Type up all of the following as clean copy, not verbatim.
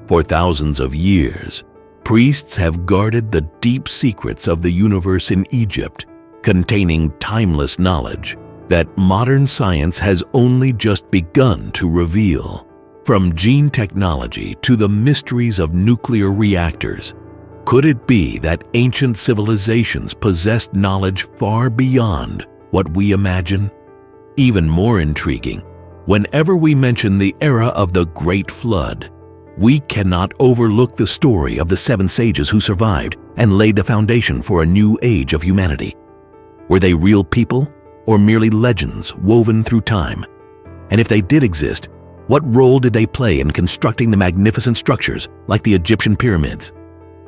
For thousands of years, priests have guarded the deep secrets of the universe in Egypt, containing timeless knowledge that modern science has only just begun to reveal. From gene technology to the mysteries of nuclear reactors, could it be that ancient civilizations possessed knowledge far beyond what we imagine? Even more intriguing, whenever we mention the era of the Great Flood, we cannot overlook the story of the 7 sages who survived and laid the foundation for a new age of humanity. Were they real people or merely legends woven through time? And if they did exist, what role did they play in constructing the magnificent structures like the Egyptian pyramids?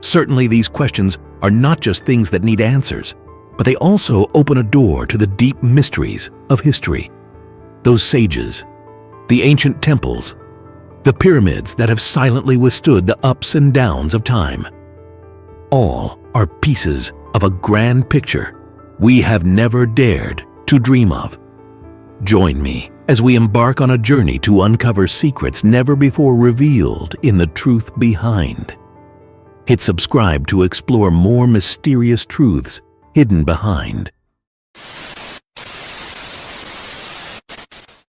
Certainly these questions are not just things that need answers, but they also open a door to the deep mysteries of history. Those sages, the ancient temples, the pyramids that have silently withstood the ups and downs of time. All are pieces of a grand picture we have never dared to dream of. Join me as we embark on a journey to uncover secrets never before revealed in the truth behind. Hit subscribe to explore more mysterious truths hidden behind.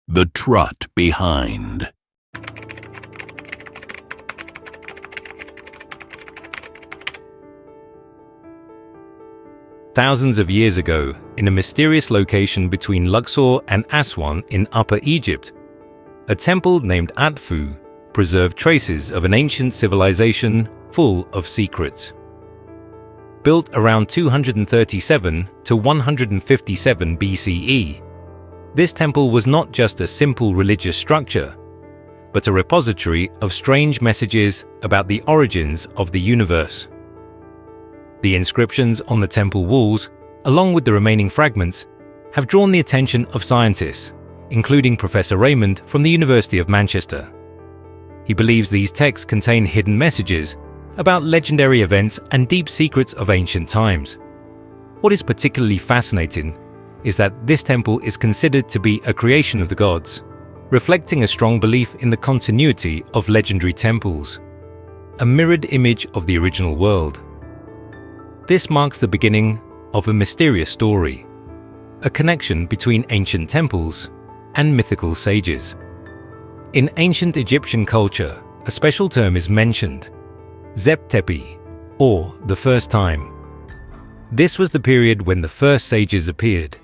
The Trot Behind. Thousands of years ago, in a mysterious location between Luxor and Aswan in Upper Egypt, a temple named Atfu preserved traces of an ancient civilization full of secrets. Built around 237 to 157 BCE, this temple was not just a simple religious structure, but a repository of strange messages about the origins of the universe. The inscriptions on the temple walls, along with the remaining fragments, have drawn the attention of scientists, including Professor Raymond from the University of Manchester. He believes these texts contain hidden messages about legendary events and deep secrets of ancient times. What is particularly fascinating is that this temple is considered to be a creation of the gods, reflecting a strong belief in the continuity of legendary temples, a mirrored image of the original world. This marks the beginning of a mysterious story, a connection between ancient temples and mythical sages. In ancient Egyptian culture, a special term is mentioned, Zep Tepi, or the first time. This was the period when the first sages appeared,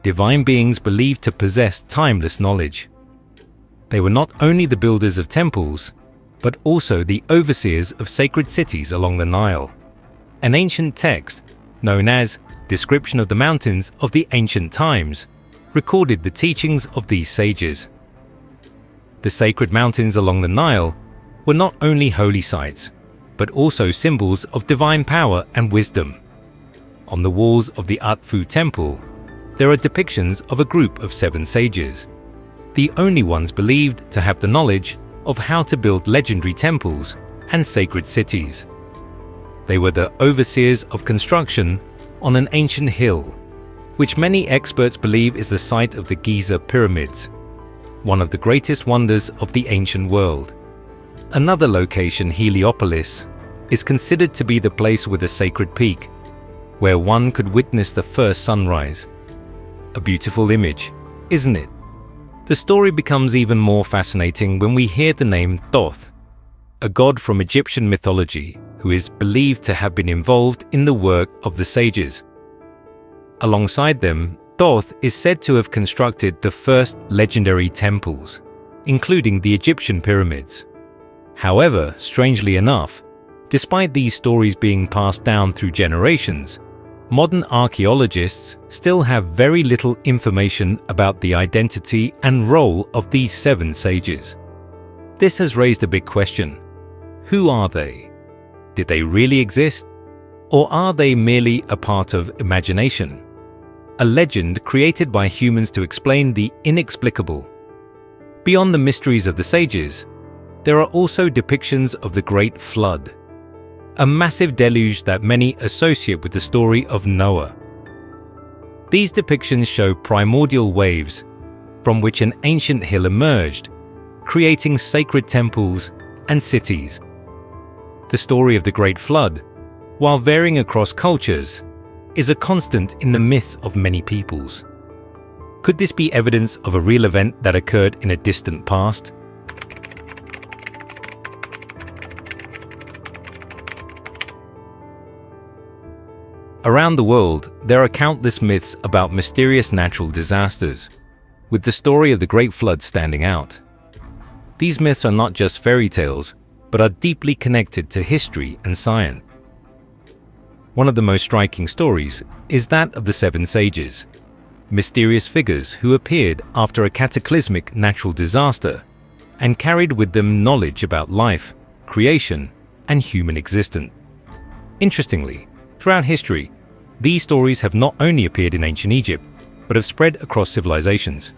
divine beings believed to possess timeless knowledge. They were not only the builders of temples, but also the overseers of sacred cities along the Nile. An ancient text, known as Description of the Mountains of the Ancient Times, recorded the teachings of these sages. The sacred mountains along the Nile were not only holy sites, but also symbols of divine power and wisdom. On the walls of the Atfu temple, there are depictions of a group of 7 sages, the only ones believed to have the knowledge of how to build legendary temples and sacred cities. They were the overseers of construction on an ancient hill, which many experts believe is the site of the Giza pyramids, one of the greatest wonders of the ancient world. Another location, Heliopolis, is considered to be the place with a sacred peak, where one could witness the first sunrise. A beautiful image, isn't it? The story becomes even more fascinating when we hear the name Thoth, a god from Egyptian mythology who is believed to have been involved in the work of the sages. Alongside them, Thoth is said to have constructed the first legendary temples, including the Egyptian pyramids. However, strangely enough, despite these stories being passed down through generations, modern archaeologists still have very little information about the identity and role of these 7 sages. This has raised a big question. Who are they? Did they really exist? Or are they merely a part of imagination? A legend created by humans to explain the inexplicable. Beyond the mysteries of the sages, there are also depictions of the Great Flood, a massive deluge that many associate with the story of Noah. These depictions show primordial waves from which an ancient hill emerged, creating sacred temples and cities The story of the Great Flood, while varying across cultures, is a constant in the myths of many peoples. Could this be evidence of a real event that occurred in a distant past? Around the world, there are countless myths about mysterious natural disasters, with the story of the Great Flood standing out. These myths are not just fairy tales, but are deeply connected to history and science. One of the most striking stories is that of the Seven Sages, mysterious figures who appeared after a cataclysmic natural disaster and carried with them knowledge about life, creation, and human existence. Interestingly, throughout history, these stories have not only appeared in ancient Egypt, but have spread across civilizations.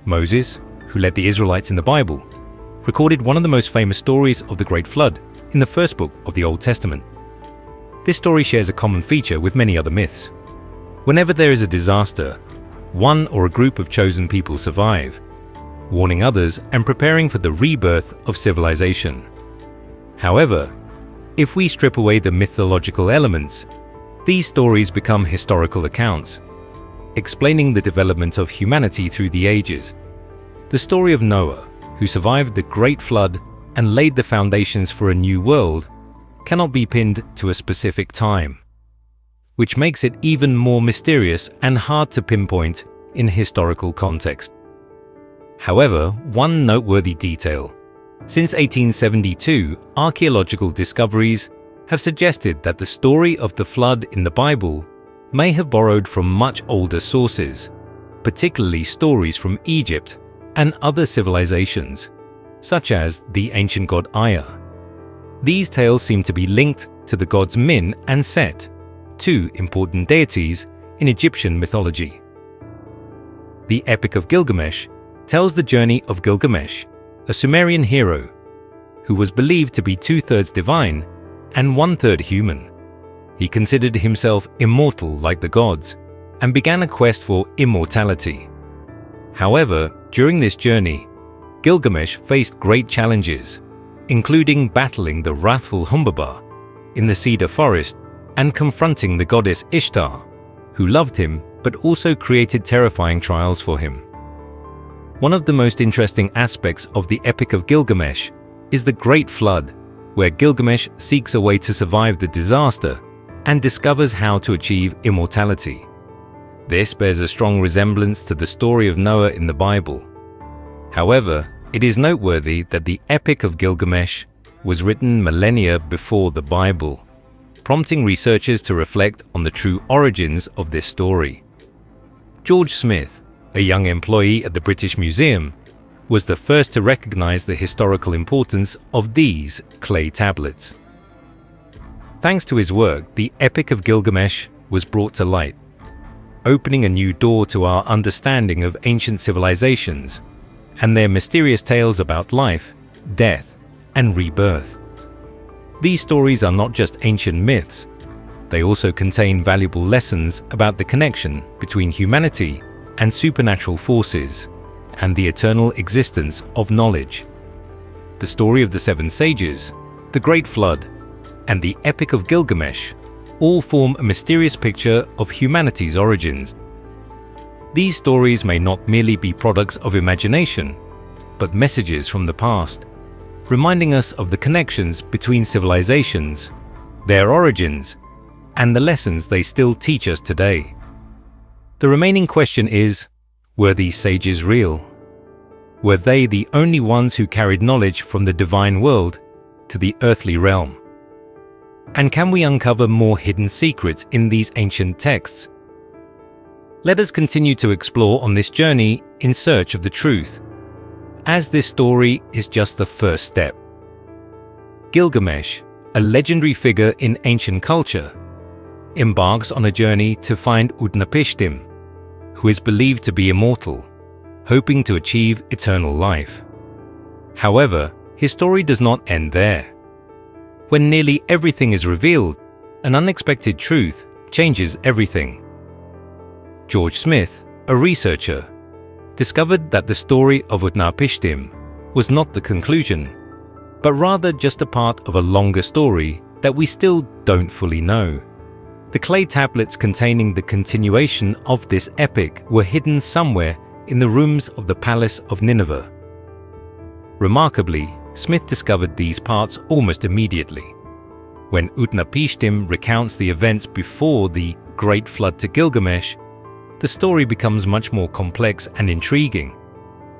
Moses, who led the Israelites in the Bible, recorded one of the most famous stories of the Great Flood in the first book of the Old Testament. This story shares a common feature with many other myths. Whenever there is a disaster, one or a group of chosen people survive, warning others and preparing for the rebirth of civilization. However, if we strip away the mythological elements, these stories become historical accounts, explaining the development of humanity through the ages. The story of Noah, who survived the Great Flood and laid the foundations for a new world, cannot be pinned to a specific time, which makes it even more mysterious and hard to pinpoint in historical context. However, one noteworthy detail: since 1872, archaeological discoveries have suggested that the story of the flood in the Bible may have borrowed from much older sources, particularly stories from Egypt and other civilizations, such as the ancient god Aya. These tales seem to be linked to the gods Min and Set, two important deities in Egyptian mythology. The Epic of Gilgamesh tells the journey of Gilgamesh, a Sumerian hero who was believed to be 2/3 divine and 1/3 human. He considered himself immortal like the gods and began a quest for immortality. However, during this journey, Gilgamesh faced great challenges, including battling the wrathful Humbaba in the cedar forest and confronting the goddess Ishtar, who loved him but also created terrifying trials for him. One of the most interesting aspects of the Epic of Gilgamesh is the Great Flood, where Gilgamesh seeks a way to survive the disaster and discovers how to achieve immortality. This bears a strong resemblance to the story of Noah in the Bible. However, it is noteworthy that the Epic of Gilgamesh was written millennia before the Bible, prompting researchers to reflect on the true origins of this story. George Smith, a young employee at the British Museum, was the first to recognize the historical importance of these clay tablets. Thanks to his work, the Epic of Gilgamesh was brought to light, opening a new door to our understanding of ancient civilizations and their mysterious tales about life, death, and rebirth. These stories are not just ancient myths, they also contain valuable lessons about the connection between humanity and supernatural forces, and the eternal existence of knowledge. The story of the Seven Sages, the Great Flood, and the Epic of Gilgamesh all form a mysterious picture of humanity's origins. These stories may not merely be products of imagination, but messages from the past, reminding us of the connections between civilizations, their origins, and the lessons they still teach us today. The remaining question is, were these sages real? Were they the only ones who carried knowledge from the divine world to the earthly realm? And can we uncover more hidden secrets in these ancient texts? Let us continue to explore on this journey in search of the truth, as this story is just the first step. Gilgamesh, a legendary figure in ancient culture, embarks on a journey to find Utnapishtim, who is believed to be immortal, hoping to achieve eternal life. However, his story does not end there. When nearly everything is revealed, an unexpected truth changes everything. George Smith, a researcher, discovered that the story of Utnapishtim was not the conclusion, but rather just a part of a longer story that we still don't fully know. The clay tablets containing the continuation of this epic were hidden somewhere in the rooms of the Palace of Nineveh. Remarkably, Smith discovered these parts almost immediately. When Utnapishtim recounts the events before the Great Flood to Gilgamesh, the story becomes much more complex and intriguing.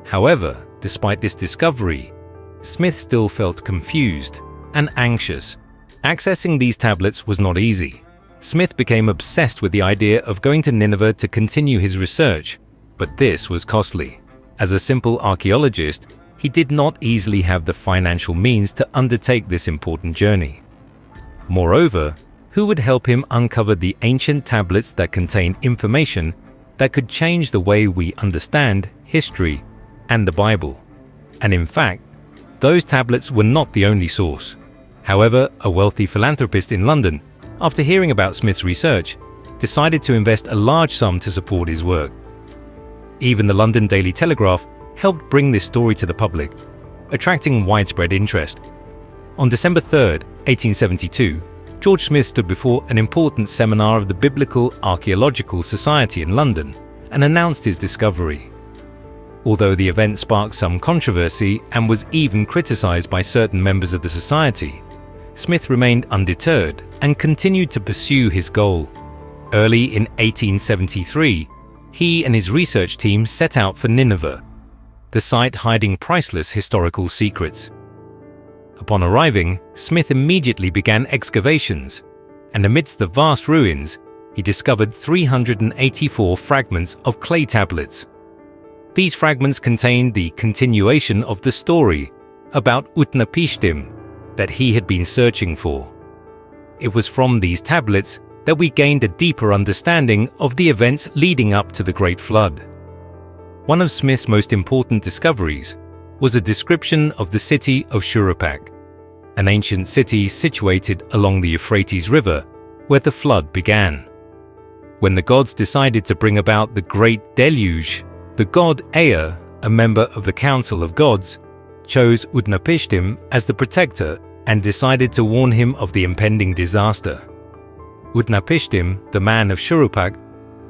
However, despite this discovery, Smith still felt confused and anxious. Accessing these tablets was not easy. Smith became obsessed with the idea of going to Nineveh to continue his research, but this was costly. As a simple archaeologist, he did not easily have the financial means to undertake this important journey. Moreover, who would help him uncover the ancient tablets that contain information that could change the way we understand history and the Bible? And in fact, those tablets were not the only source. However, a wealthy philanthropist in London, after hearing about Smith's research, decided to invest a large sum to support his work. Even the London Daily Telegraph helped bring this story to the public, attracting widespread interest. On December 3, 1872, George Smith stood before an important seminar of the Biblical Archaeological Society in London and announced his discovery. Although the event sparked some controversy and was even criticized by certain members of the society, Smith remained undeterred and continued to pursue his goal. Early in 1873, he and his research team set out for Nineveh, the site hiding priceless historical secrets. Upon arriving, Smith immediately began excavations, and amidst the vast ruins, he discovered 384 fragments of clay tablets. These fragments contained the continuation of the story about Utnapishtim that he had been searching for. It was from these tablets that we gained a deeper understanding of the events leading up to the Great Flood. One of Smith's most important discoveries was a description of the city of Shuruppak, an ancient city situated along the Euphrates River where the flood began. When the gods decided to bring about the Great Deluge, the god Ea, a member of the Council of Gods, chose Utnapishtim as the protector and decided to warn him of the impending disaster. Utnapishtim, the man of Shuruppak,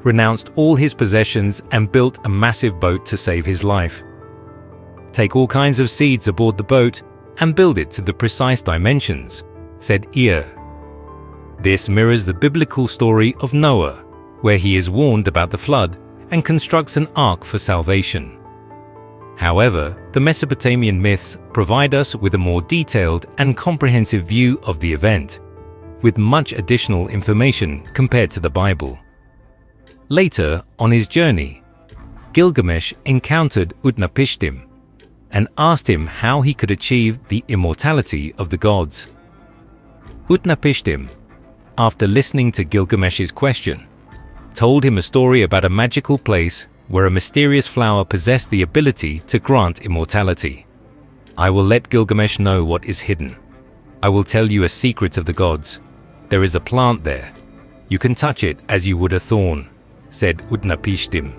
renounced all his possessions and built a massive boat to save his life. "Take all kinds of seeds aboard the boat and build it to the precise dimensions," said Ea. This mirrors the biblical story of Noah, where he is warned about the flood and constructs an ark for salvation. However, the Mesopotamian myths provide us with a more detailed and comprehensive view of the event, with much additional information compared to the Bible. Later on his journey, Gilgamesh encountered Utnapishtim and asked him how he could achieve the immortality of the gods. Utnapishtim, after listening to Gilgamesh's question, told him a story about a magical place where a mysterious flower possessed the ability to grant immortality. "I will let Gilgamesh know what is hidden. I will tell you a secret of the gods. There is a plant there. You can touch it as you would a thorn," said Utnapishtim.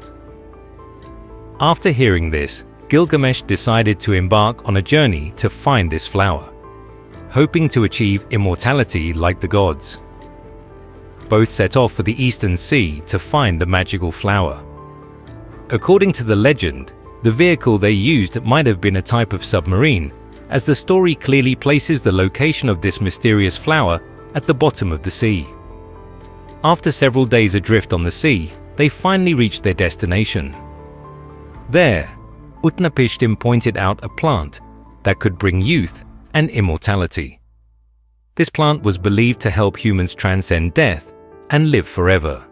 After hearing this, Gilgamesh decided to embark on a journey to find this flower, hoping to achieve immortality like the gods. Both set off for the Eastern Sea to find the magical flower. According to the legend, the vehicle they used might have been a type of submarine, as the story clearly places the location of this mysterious flower at the bottom of the sea. After several days adrift on the sea, they finally reached their destination. There, Utnapishtim pointed out a plant that could bring youth and immortality. This plant was believed to help humans transcend death and live forever.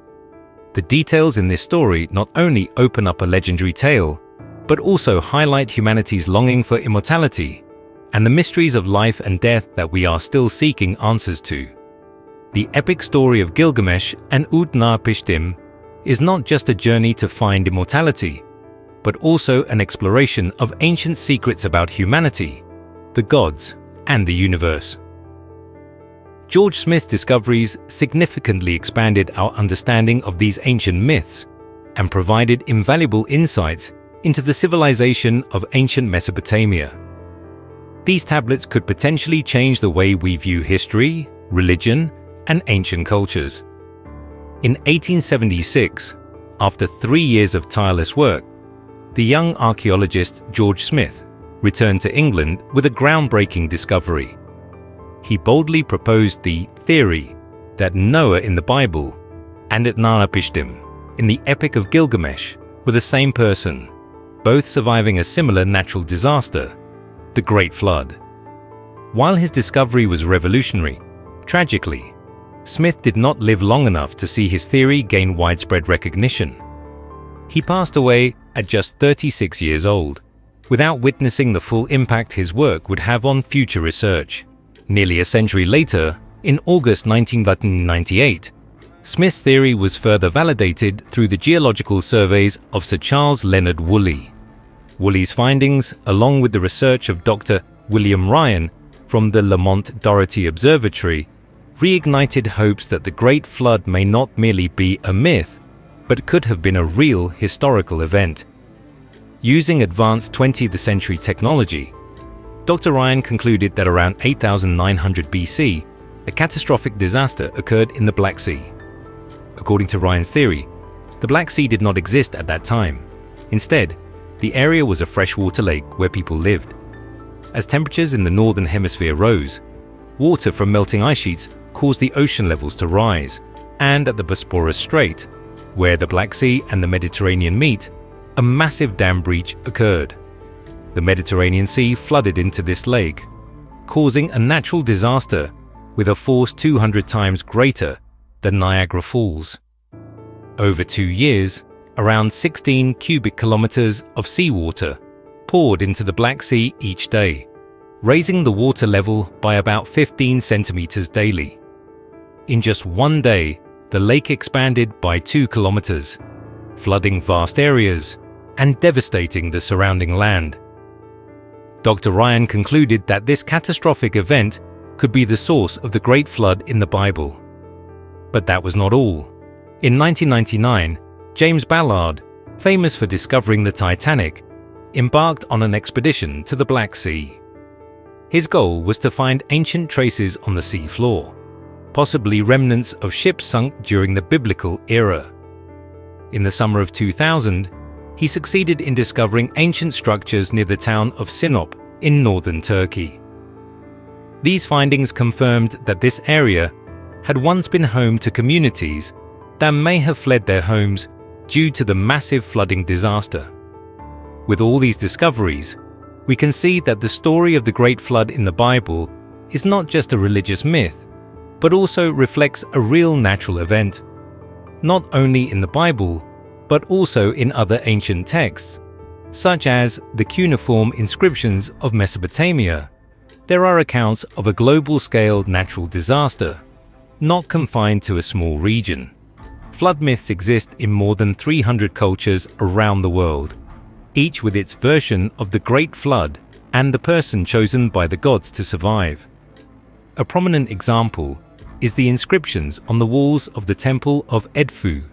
The details in this story not only open up a legendary tale, but also highlight humanity's longing for immortality and the mysteries of life and death that we are still seeking answers to. The epic story of Gilgamesh and Utnapishtim is not just a journey to find immortality, but also an exploration of ancient secrets about humanity, the gods, and the universe. George Smith's discoveries significantly expanded our understanding of these ancient myths and provided invaluable insights into the civilization of ancient Mesopotamia. These tablets could potentially change the way we view history, religion, and ancient cultures. In 1876, after 3 years of tireless work, the young archaeologist George Smith returned to England with a groundbreaking discovery. He boldly proposed the theory that Noah in the Bible and Utnapishtim in the Epic of Gilgamesh were the same person, both surviving a similar natural disaster, the Great Flood. While his discovery was revolutionary, tragically, Smith did not live long enough to see his theory gain widespread recognition. He passed away at just 36 years old, without witnessing the full impact his work would have on future research. Nearly a century later, in August 1998, Smith's theory was further validated through the geological surveys of Sir Charles Leonard Woolley. Woolley's findings, along with the research of Dr. William Ryan from the Lamont Doherty Observatory, reignited hopes that the Great Flood may not merely be a myth, but could have been a real historical event. Using advanced 20th century technology, Dr. Ryan concluded that around 8900 BC, a catastrophic disaster occurred in the Black Sea. According to Ryan's theory, the Black Sea did not exist at that time. Instead, the area was a freshwater lake where people lived. As temperatures in the northern hemisphere rose, water from melting ice sheets caused the ocean levels to rise, and at the Bosporus Strait, where the Black Sea and the Mediterranean meet, a massive dam breach occurred. The Mediterranean Sea flooded into this lake, causing a natural disaster with a force 200 times greater than Niagara Falls. Over 2 years, around 16 cubic kilometers of seawater poured into the Black Sea each day, raising the water level by about 15 centimeters daily. In just 1 day, the lake expanded by 2 kilometers, flooding vast areas and devastating the surrounding land. Dr. Ryan concluded that this catastrophic event could be the source of the Great Flood in the Bible. But that was not all. In 1999, James Ballard, famous for discovering the Titanic, embarked on an expedition to the Black Sea. His goal was to find ancient traces on the sea floor, possibly remnants of ships sunk during the biblical era. In the summer of 2000, he succeeded in discovering ancient structures near the town of Sinop in northern Turkey. These findings confirmed that this area had once been home to communities that may have fled their homes due to the massive flooding disaster. With all these discoveries, we can see that the story of the Great Flood in the Bible is not just a religious myth, but also reflects a real natural event. Not only in the Bible, but also in other ancient texts, such as the cuneiform inscriptions of Mesopotamia, there are accounts of a global-scale natural disaster, not confined to a small region. Flood myths exist in more than 300 cultures around the world, each with its version of the Great Flood and the person chosen by the gods to survive. A prominent example is the inscriptions on the walls of the Temple of Edfu,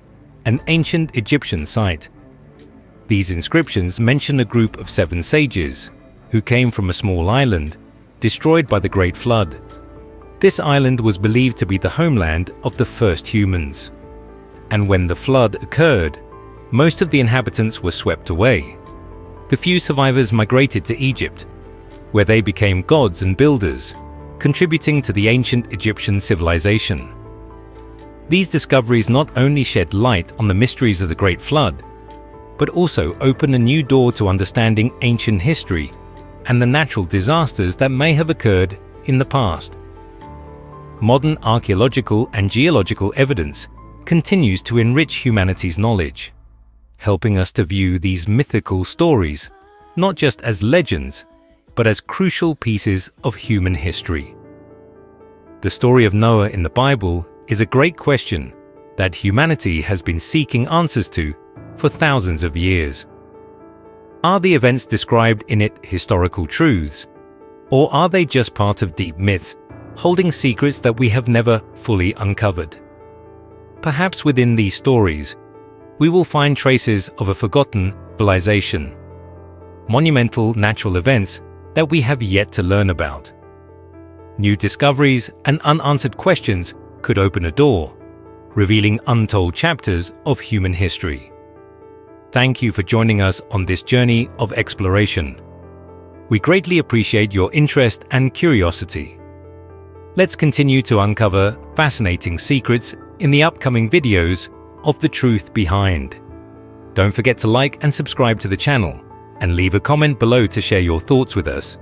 an ancient Egyptian site. These inscriptions mention a group of 7 sages who came from a small island destroyed by the Great Flood. This island was believed to be the homeland of the first humans. And when the flood occurred, most of the inhabitants were swept away. The few survivors migrated to Egypt, where they became gods and builders, contributing to the ancient Egyptian civilization. These discoveries not only shed light on the mysteries of the Great Flood, but also open a new door to understanding ancient history and the natural disasters that may have occurred in the past. Modern archaeological and geological evidence continues to enrich humanity's knowledge, helping us to view these mythical stories not just as legends, but as crucial pieces of human history. The story of Noah in the Bible is a great question that humanity has been seeking answers to for thousands of years. Are the events described in it historical truths, or are they just part of deep myths holding secrets that we have never fully uncovered? Perhaps within these stories, we will find traces of a forgotten civilization, monumental natural events that we have yet to learn about. New discoveries and unanswered questions could open a door, revealing untold chapters of human history. Thank you for joining us on this journey of exploration. We greatly appreciate your interest and curiosity. Let's continue to uncover fascinating secrets in the upcoming videos of the truth behind. Don't forget to like and subscribe to the channel, and leave a comment below to share your thoughts with us.